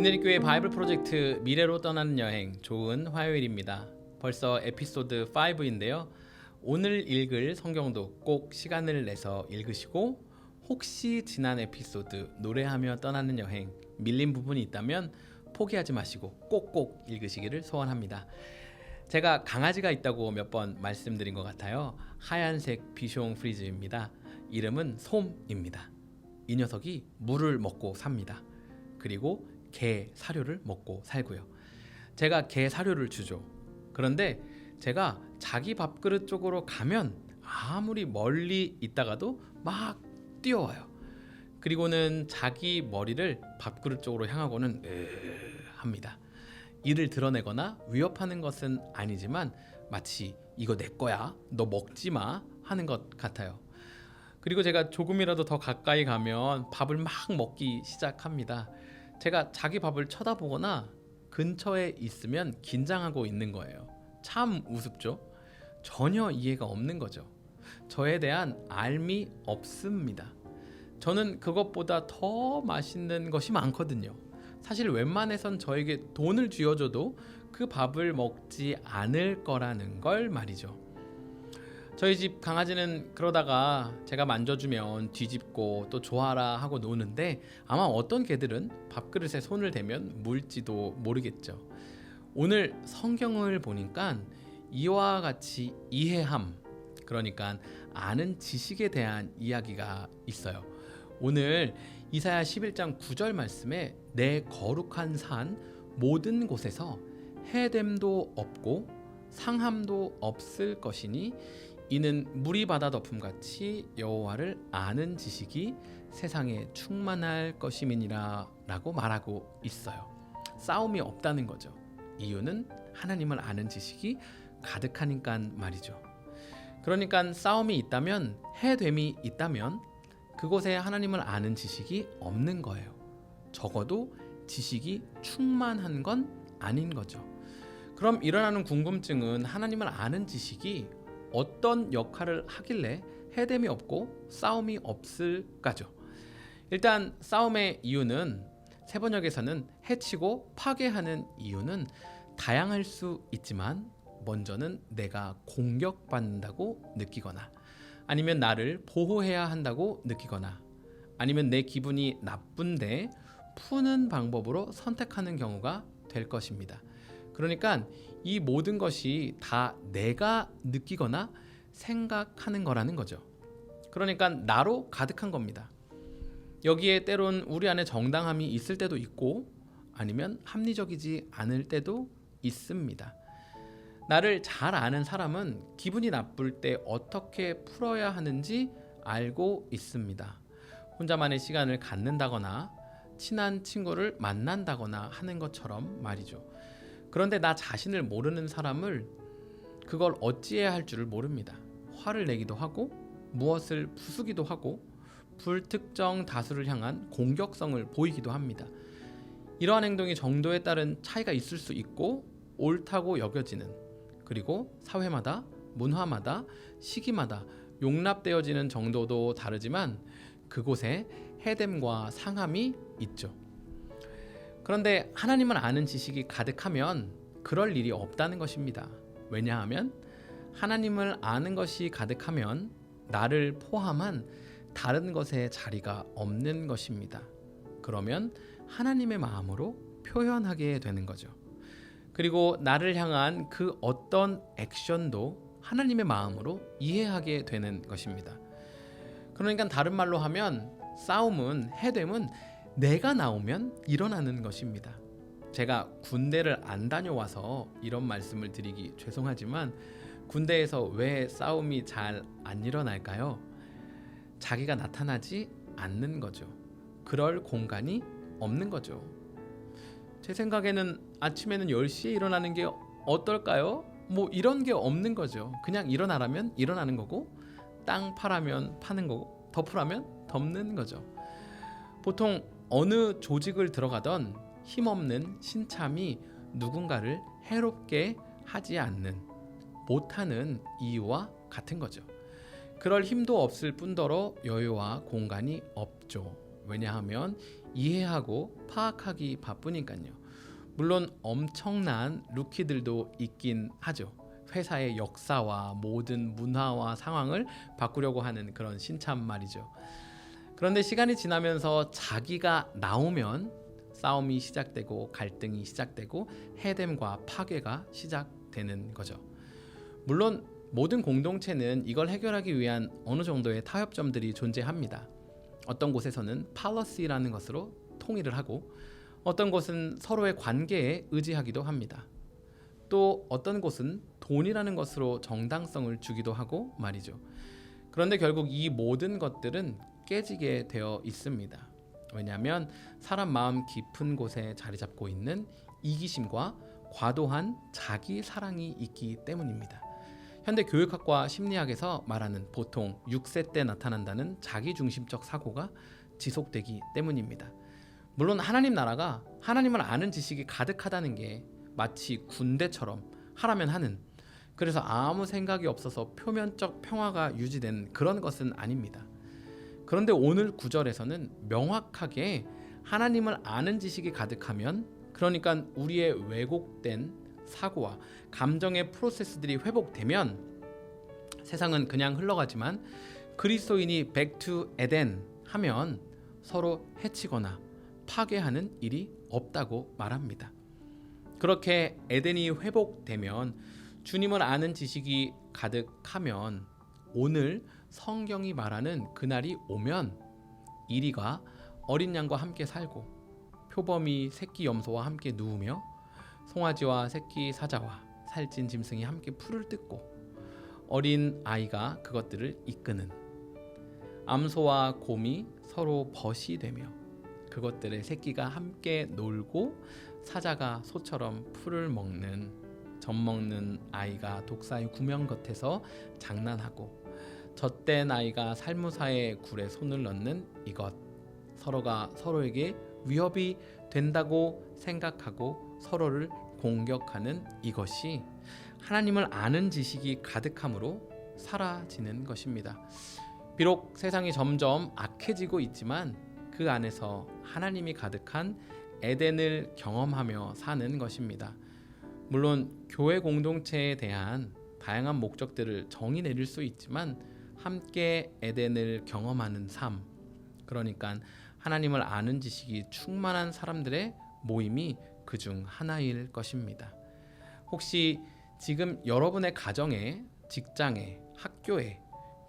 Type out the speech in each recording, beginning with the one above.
임내리교회 바이블 프로젝트 미래로 떠나는 여행 좋은 화요일입니다. 벌써 에피소드 5인데요. 오늘 읽을 성경도 꼭 시간을 내서 읽으시고 혹시 지난 에피소드 노래하며 떠나는 여행 밀린 부분이 있다면 포기하지 마시고 꼭꼭 읽으시기를 소원합니다. 제가 강아지가 있다고 몇 번 말씀드린 것 같아요. 하얀색 비숑 프리즈입니다. 이름은 솜입니다. 이 녀석이 물을 먹고 삽니다. 그리고 개 사료를 먹고 살고요. 제가 개 사료를 주죠. 그런데 제가 자기 밥그릇 쪽으로 가면 아무리 멀리 있다가도 막 뛰어와요. 그리고는 자기 머리를 밥그릇 쪽으로 향하고는 합니다. 이를 드러내거나 위협하는 것은 아니지만 마치 이거 내 거야, 너 먹지 마 하는 것 같아요. 그리고 제가 조금이라도 더 가까이 가면 밥을 막 먹기 시작합니다. 제가 자기 밥을 쳐다보거나 근처에 있으면 긴장하고 있는 거예요. 참 우습죠? 전혀 이해가 없는 거죠. 저에 대한 알미 없습니다. 저는 그것보다 더 맛있는 것이 많거든요. 사실 웬만해선 저에게 돈을 쥐어줘도 그 밥을 먹지 않을 거라는 걸 말이죠. 저희 집 강아지는 그러다가 제가 만져주면 뒤집고 또 좋아라 하고 노는데 아마 어떤 개들은 밥그릇에 손을 대면 물지도 모르겠죠. 오늘 성경을 보니까 이와 같이 이해함, 그러니까 아는 지식에 대한 이야기가 있어요. 오늘 이사야 11장 9절 말씀에 내 거룩한 산 모든 곳에서 해됨도 없고 상함도 없을 것이니 이는 물이 바다 덮음같이 여호와를 아는 지식이 세상에 충만할 것임이니라 라고 말하고 있어요. 싸움이 없다는 거죠. 이유는 하나님을 아는 지식이 가득하니까 말이죠. 그러니까 싸움이 있다면, 해됨이 있다면 그곳에 하나님을 아는 지식이 없는 거예요. 적어도 지식이 충만한 건 아닌 거죠. 그럼 일어나는 궁금증은 하나님을 아는 지식이 어떤 역할을 하길래 해됨이 없고 싸움이 없을까죠. 일단 싸움의 이유는 세번역에서는 해치고 파괴하는 이유는 다양할 수 있지만 먼저는 내가 공격받는다고 느끼거나 아니면 나를 보호해야 한다고 느끼거나 아니면 내 기분이 나쁜데 푸는 방법으로 선택하는 경우가 될 것입니다. 그러니까 이 모든 것이 다 내가 느끼거나 생각하는 거라는 거죠. 그러니까 나로 가득한 겁니다. 여기에 때론 우리 안에 정당함이 있을 때도 있고 아니면 합리적이지 않을 때도 있습니다. 나를 잘 아는 사람은 기분이 나쁠 때 어떻게 풀어야 하는지 알고 있습니다. 혼자만의 시간을 갖는다거나 친한 친구를 만난다거나 하는 것처럼 말이죠. 그런데 나 자신을 모르는 사람을 그걸 어찌해야 할 줄을 모릅니다. 화를 내기도 하고 무엇을 부수기도 하고 불특정 다수를 향한 공격성을 보이기도 합니다. 이러한 행동이 정도에 따른 차이가 있을 수 있고 옳다고 여겨지는, 그리고 사회마다, 문화마다, 시기마다 용납되어지는 정도도 다르지만 그곳에 해됨과 상함이 있죠. 그런데 하나님을 아는 지식이 가득하면 그럴 일이 없다는 것입니다. 왜냐하면 하나님을 아는 것이 가득하면 나를 포함한 다른 것에 자리가 없는 것입니다. 그러면 하나님의 마음으로 표현하게 되는 거죠. 그리고 나를 향한 그 어떤 액션도 하나님의 마음으로 이해하게 되는 것입니다. 그러니까 다른 말로 하면 싸움은, 해됨은 내가 나오면 일어나는 것입니다. 제가 군대를 안 다녀와서 이런 말씀을 드리기 죄송하지만 군대에서 왜 싸움이 잘 안 일어날까요? 자기가 나타나지 않는 거죠. 그럴 공간이 없는 거죠. 제 생각에는 아침에는 10시에 일어나는 게 어떨까요? 뭐 이런 게 없는 거죠. 그냥 일어나라면 일어나는 거고 땅 파라면 파는 거고 덮으라면 덮는 거죠. 보통 어느 조직을 들어가던 힘없는 신참이 누군가를 해롭게 하지 않는, 못하는 이유와 같은 거죠. 그럴 힘도 없을 뿐더러 여유와 공간이 없죠. 왜냐하면 이해하고 파악하기 바쁘니까요. 물론 엄청난 루키들도 있긴 하죠. 회사의 역사와 모든 문화와 상황을 바꾸려고 하는 그런 신참 말이죠. 그런데 시간이 지나면서 자기가 나오면 싸움이 시작되고 갈등이 시작되고 해됨과 파괴가 시작되는 거죠. 물론 모든 공동체는 이걸 해결하기 위한 어느 정도의 타협점들이 존재합니다. 어떤 곳에서는 policy라는 것으로 통일을 하고 어떤 곳은 서로의 관계에 의지하기도 합니다. 또 어떤 곳은 돈이라는 것으로 정당성을 주기도 하고 말이죠. 그런데 결국 이 모든 것들은 깨지게 되어 있습니다. 왜냐하면 사람 마음 깊은 곳에 자리 잡고 있는 이기심과 과도한 자기 사랑이 있기 때문입니다. 현대 교육학과 심리학에서 말하는 보통 6세 때 나타난다는 자기중심적 사고가 지속되기 때문입니다. 물론 하나님 나라가 하나님을 아는 지식이 가득하다는 게 마치 군대처럼 하라면 하는, 그래서 아무 생각이 없어서 표면적 평화가 유지된 그런 것은 아닙니다. 그런데 오늘 구절에서는 명확하게 하나님을 아는 지식이 가득하면, 그러니까 우리의 왜곡된 사고와 감정의 프로세스들이 회복되면 세상은 그냥 흘러가지만 그리스도인이 back to 에덴 하면 서로 해치거나 파괴하는 일이 없다고 말합니다. 그렇게 에덴이 회복되면, 주님을 아는 지식이 가득하면, 오늘 성경이 말하는 그날이 오면 이리가 어린 양과 함께 살고 표범이 새끼 염소와 함께 누우며 송아지와 새끼 사자와 살찐 짐승이 함께 풀을 뜯고 어린 아이가 그것들을 이끄는, 암소와 곰이 서로 벗이 되며 그것들의 새끼가 함께 놀고 사자가 소처럼 풀을 먹는, 젖먹는 아이가 독사의 구명 겉에서 장난하고 젖된 아이가 살무사의 굴에 손을 넣는 이것, 서로가 서로에게 위협이 된다고 생각하고 서로를 공격하는 이것이 하나님을 아는 지식이 가득함으로 사라지는 것입니다. 비록 세상이 점점 악해지고 있지만 그 안에서 하나님이 가득한 에덴을 경험하며 사는 것입니다. 물론 교회 공동체에 대한 다양한 목적들을 정의 내릴 수 있지만 함께 에덴을 경험하는 삶, 그러니까 하나님을 아는 지식이 충만한 사람들의 모임이 그중 하나일 것입니다. 혹시 지금 여러분의 가정에, 직장에, 학교에,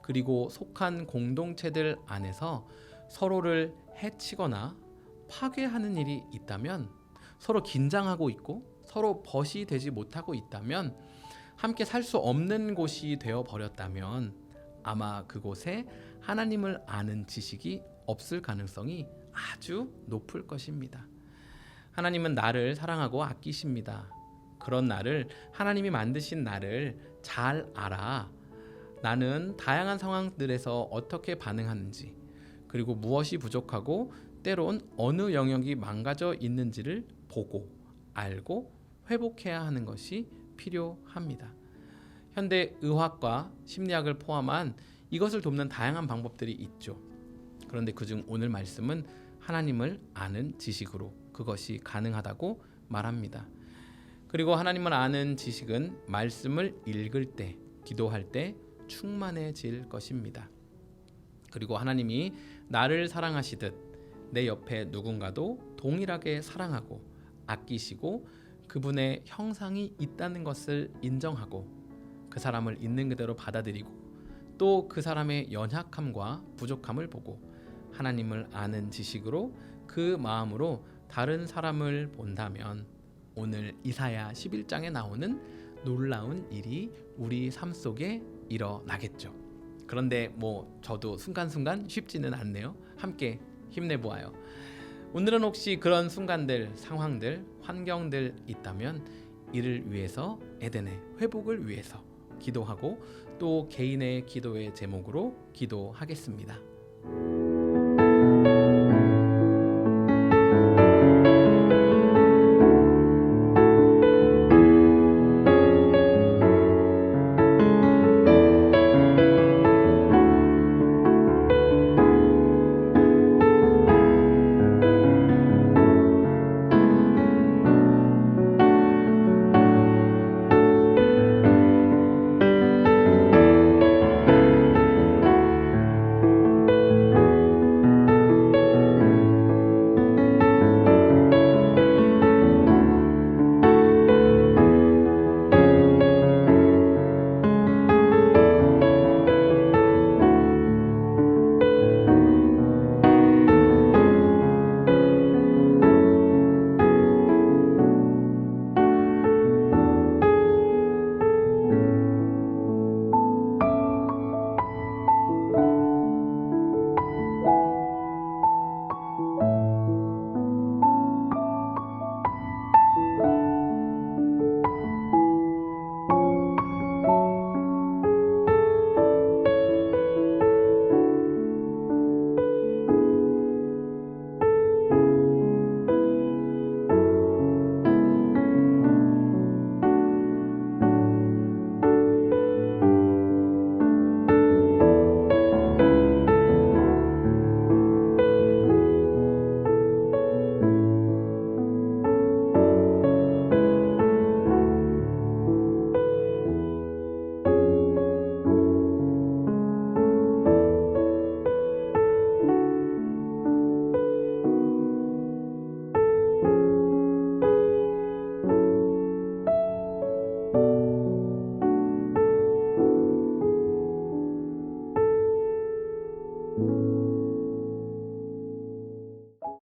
그리고 속한 공동체들 안에서 서로를 해치거나 파괴하는 일이 있다면, 서로 긴장하고 있고 서로 벗이 되지 못하고 있다면, 함께 살 수 없는 곳이 되어 버렸다면 아마 그곳에 하나님을 아는 지식이 없을 가능성이 아주 높을 것입니다. 하나님은 나를 사랑하고 아끼십니다. 그런 나를, 하나님이 만드신 나를 잘 알아 나는 다양한 상황들에서 어떻게 반응하는지, 그리고 무엇이 부족하고 때론 어느 영역이 망가져 있는지를 보고 알고 회복해야 하는 것이 필요합니다. 현대 의학과 심리학을 포함한 이것을 돕는 다양한 방법들이 있죠. 그런데 그중 오늘 말씀은 하나님을 아는 지식으로 그것이 가능하다고 말합니다. 그리고 하나님을 아는 지식은 말씀을 읽을 때, 기도할 때 충만해질 것입니다. 그리고 하나님이 나를 사랑하시듯 내 옆에 누군가도 동일하게 사랑하고 아끼시고 그분의 형상이 있다는 것을 인정하고 그 사람을 있는 그대로 받아들이고 또 그 사람의 연약함과 부족함을 보고 하나님을 아는 지식으로 그 마음으로 다른 사람을 본다면 오늘 이사야 11장에 나오는 놀라운 일이 우리 삶 속에 일어나겠죠. 그런데 저도 순간순간 쉽지는 않네요. 함께 힘내보아요. 오늘은 혹시 그런 순간들, 상황들, 환경들 있다면 이를 위해서, 에덴의 회복을 위해서 기도하고 또 개인의 기도의 제목으로 기도하겠습니다.